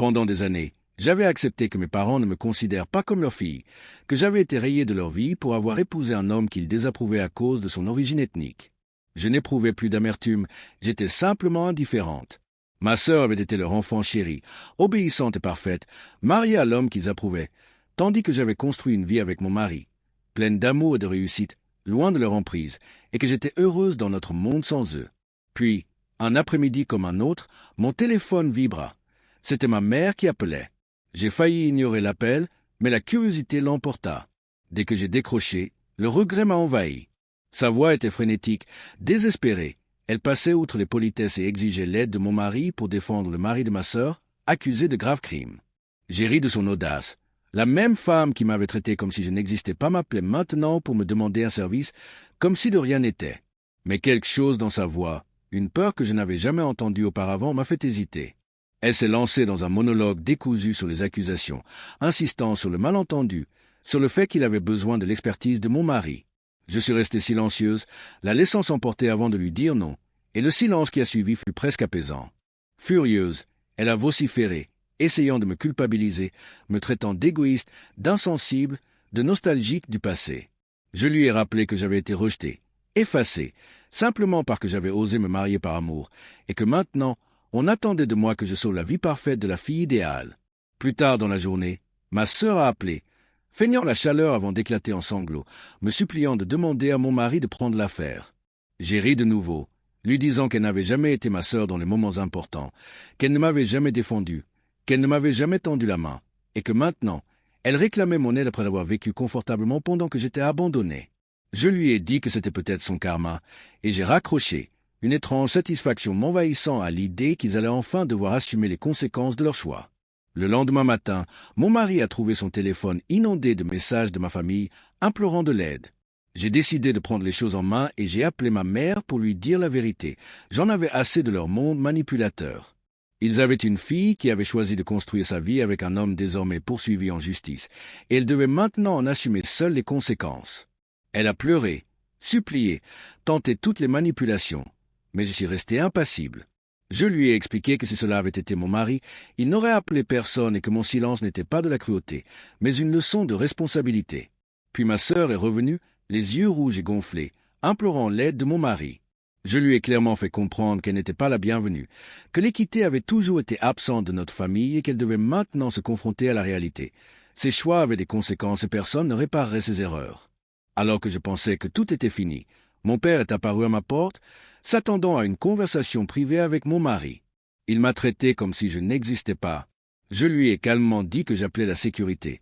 Pendant des années, j'avais accepté que mes parents ne me considèrent pas comme leur fille, que j'avais été rayé de leur vie pour avoir épousé un homme qu'ils désaprouvaient à cause de son origine ethnique. Je n'éprouvais plus d'amertume, j'étais simplement indifférente. Ma sœur avait été leur enfant chéri, obéissante et parfaite, mariée à l'homme qu'ils approuvaient, tandis que j'avais construit une vie avec mon mari, pleine d'amour et de réussite, loin de leur emprise, et que j'étais heureuse dans notre monde sans eux. Puis, un après-midi comme un autre, mon téléphone vibra. C'était ma mère qui appelait. J'ai failli ignorer l'appel, mais la curiosité l'emporta. Dès que j'ai décroché, le regret m'a envahi. Sa voix était frénétique, désespérée. Elle passait outre les politesses et exigeait l'aide de mon mari pour défendre le mari de ma sœur, accusé de graves crimes. J'ai ri de son audace. La même femme qui m'avait traité comme si je n'existais pas m'appelait maintenant pour me demander un service, comme si de rien n'était. Mais quelque chose dans sa voix, une peur que je n'avais jamais entendue auparavant, m'a fait hésiter. Elle s'est lancée dans un monologue décousu sur les accusations, insistant sur le malentendu, sur le fait qu'il avait besoin de l'expertise de mon mari. Je suis restée silencieuse, la laissant s'emporter avant de lui dire non, et le silence qui a suivi fut presque apaisant. Furieuse, elle a vociféré, essayant de me culpabiliser, me traitant d'égoïste, d'insensible, de nostalgique du passé. Je lui ai rappelé que j'avais été rejetée, effacée, simplement parce que j'avais osé me marier par amour, et que maintenant, on attendait de moi que je sauve la vie parfaite de la fille idéale. Plus tard dans la journée, ma sœur a appelé, feignant la chaleur avant d'éclater en sanglots, me suppliant de demander à mon mari de prendre l'affaire. J'ai ri de nouveau, lui disant qu'elle n'avait jamais été ma sœur dans les moments importants, qu'elle ne m'avait jamais défendu, qu'elle ne m'avait jamais tendu la main, et que maintenant, elle réclamait mon aide après avoir vécu confortablement pendant que j'étais abandonné. Je lui ai dit que c'était peut-être son karma, et j'ai raccroché, une étrange satisfaction m'envahissant à l'idée qu'ils allaient enfin devoir assumer les conséquences de leur choix. Le lendemain matin, mon mari a trouvé son téléphone inondé de messages de ma famille implorant de l'aide. J'ai décidé de prendre les choses en main et j'ai appelé ma mère pour lui dire la vérité. J'en avais assez de leur monde manipulateur. Ils avaient une fille qui avait choisi de construire sa vie avec un homme désormais poursuivi en justice, et elle devait maintenant en assumer seule les conséquences. Elle a pleuré, supplié, tenté toutes les manipulations, mais je suis resté impassible. Je lui ai expliqué que si cela avait été mon mari, il n'aurait appelé personne et que mon silence n'était pas de la cruauté, mais une leçon de responsabilité. Puis ma sœur est revenue, les yeux rouges et gonflés, implorant l'aide de mon mari. Je lui ai clairement fait comprendre qu'elle n'était pas la bienvenue, que l'équité avait toujours été absente de notre famille et qu'elle devait maintenant se confronter à la réalité. Ses choix avaient des conséquences et personne ne réparerait ses erreurs. Alors que je pensais que tout était fini, mon père est apparu à ma porte, s'attendant à une conversation privée avec mon mari. Il m'a traité comme si je n'existais pas. Je lui ai calmement dit que j'appelais la sécurité,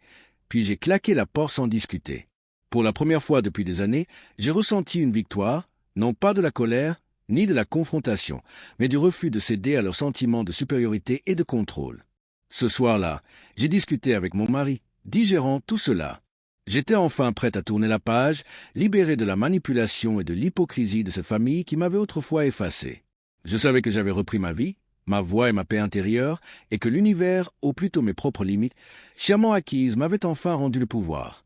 puis j'ai claqué la porte sans discuter. Pour la première fois depuis des années, j'ai ressenti une victoire, non pas de la colère, ni de la confrontation, mais du refus de céder à leur sentiment de supériorité et de contrôle. Ce soir-là, j'ai discuté avec mon mari, digérant tout cela. J'étais enfin prête à tourner la page, libérée de la manipulation et de l'hypocrisie de cette famille qui m'avait autrefois effacé. Je savais que j'avais repris ma vie, ma voix et ma paix intérieure, et que l'univers, ou plutôt mes propres limites, chèrement acquises, m'avaient enfin rendu le pouvoir.